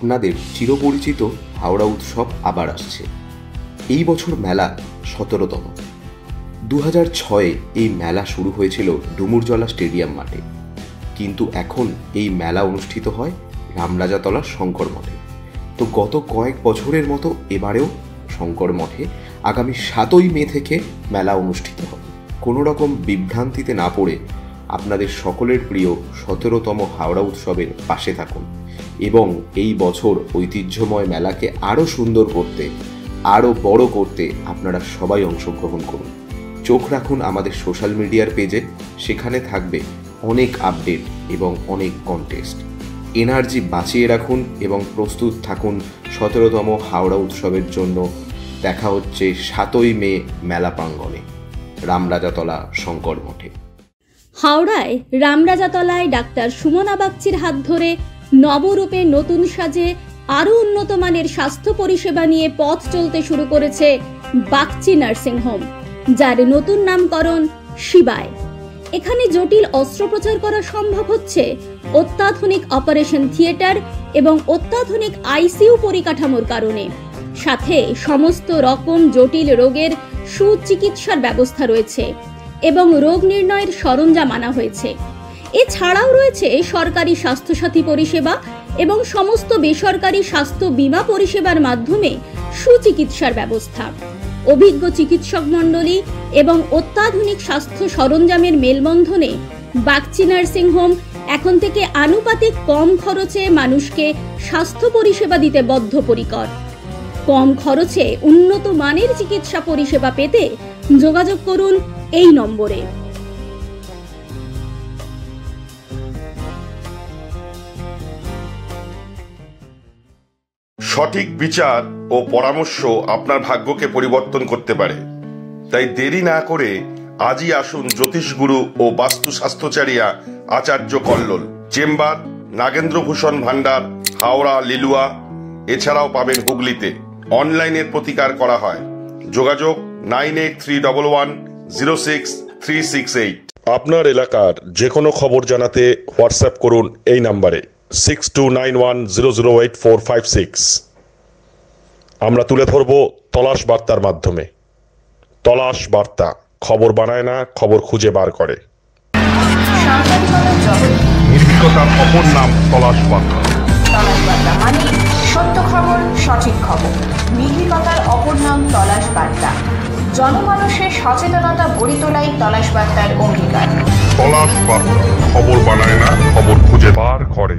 আপনাদের চিরপরিচিত হাওড়া উৎসব আবার আসছে। এই বছর মেলা 17তম। 2006-এ এই মেলা শুরু হয়েছিল ডুমুরজলা স্টেডিয়াম মাঠে, কিন্তু এখন এই মেলা অনুষ্ঠিত হয় রামরাজাতলা শঙ্কর মঠে। তো গত কয়েক বছরের মতো এবারেও শঙ্কর মঠে আগামী 7ই মে থেকে মেলা অনুষ্ঠিত হবে। কোনো রকম বিভ্রান্তিতে না পড়ে আপনাদের সকলের প্রিয় 17তম হাওড়া উৎসবের পাশে থাকুন এবং এই বছর ঐতিহ্যময় মেলাকে আরও সুন্দর করতে, আরও বড় করতে আপনারা সবাই অংশগ্রহণ করুন। চোখ রাখুন আমাদের সোশ্যাল মিডিয়ার পেজে, সেখানে থাকবে অনেক আপডেট এবং অনেক কন্টেস্ট। এনার্জি বাঁচিয়ে রাখুন এবং প্রস্তুত থাকুন 17তম হাওড়া উৎসবের জন্য। দেখা হচ্ছে 7ই মে মেলা প্রাঙ্গণে রামরাজাতলা শঙ্কর মঠে। হাওড়ায় রামরাজাতলায় ডাক্তার সুমনা বাগচির হাত ধরে নবরূপে নতুন সাজে আরও উন্নত মানের স্বাস্থ্য পরিষেবা নিয়ে পথ চলতে শুরু করেছে বাগচি নার্সিং হোম, যার নতুন নামকরণ শিবায়। এখানে জটিল অস্ত্রোপচার করা সম্ভব হচ্ছে অত্যাধুনিক অপারেশন থিয়েটার এবং অত্যাধুনিক আইসিইউ পরিকাঠামোর কারণে। সাথে সমস্ত রকম জটিল রোগের সুচিকিৎসার ব্যবস্থা রয়েছে এবং রোগ নির্ণয়ের সরঞ্জাম আনা হয়েছে। এছাড়াও রয়েছে সরকারি স্বাস্থ্যসাথী পরিষেবা এবং সমস্ত বেসরকারি স্বাস্থ্য বীমা পরিষেবার মাধ্যমে সুচিকিৎসার ব্যবস্থা। অভিজ্ঞ চিকিৎসক মণ্ডলী এবং অত্যাধুনিক স্বাস্থ্য সরঞ্জামের মেলবন্ধনে বাগচি নার্সিং হোম এখন থেকে আনুপাতিক কম খরচে মানুষকে স্বাস্থ্য পরিষেবা দিতে বদ্ধপরিকর। কম খরচে উন্নত মানের চিকিৎসা পরিষেবা পেতে যোগাযোগ করুন এই নম্বরে। সঠিক বিচার ও পরামর্শ আপনার ভাগ্যকে পরিবর্তন করতে পারে। তাই দেরি না করে আজই আসুন জ্যোতিষগুরু ও বাস্তু স্বাস্থ্যচারিয়া আচার্য কল্লোল। চেম্বার নাগেন্দ্রভূষণ ভান্ডার, হাওড়া লিলুয়া। এছাড়াও পাবেন হুগলিতে। অনলাইনের প্রতিকার করা হয়। যোগাযোগ 9831106368। আপনার এলাকার যে কোনো খবর জানাতে হোয়াটসঅ্যাপ করুন এই নাম্বারে 6291008456। আমরা তুলে ধরব তলাশ বার্তার মাধ্যমে। তলাশ বার্তা, খবর বানায় না, খবর খুঁজে বার করে। নির্ভীকতার অপর নাম তলাশ বার্তা। তলাশ বার্তা মানে সত্য খবর, সঠিক খবর। নির্ভীকতার অপর নাম তলাশ বার্তা। জনমানুষের সচেতনতা গড়ে তোলাই তলাশ বার্তার অঙ্গীকার। তলাশ বার্তা, খবর বানায় না, খবর খুঁজে বার করে।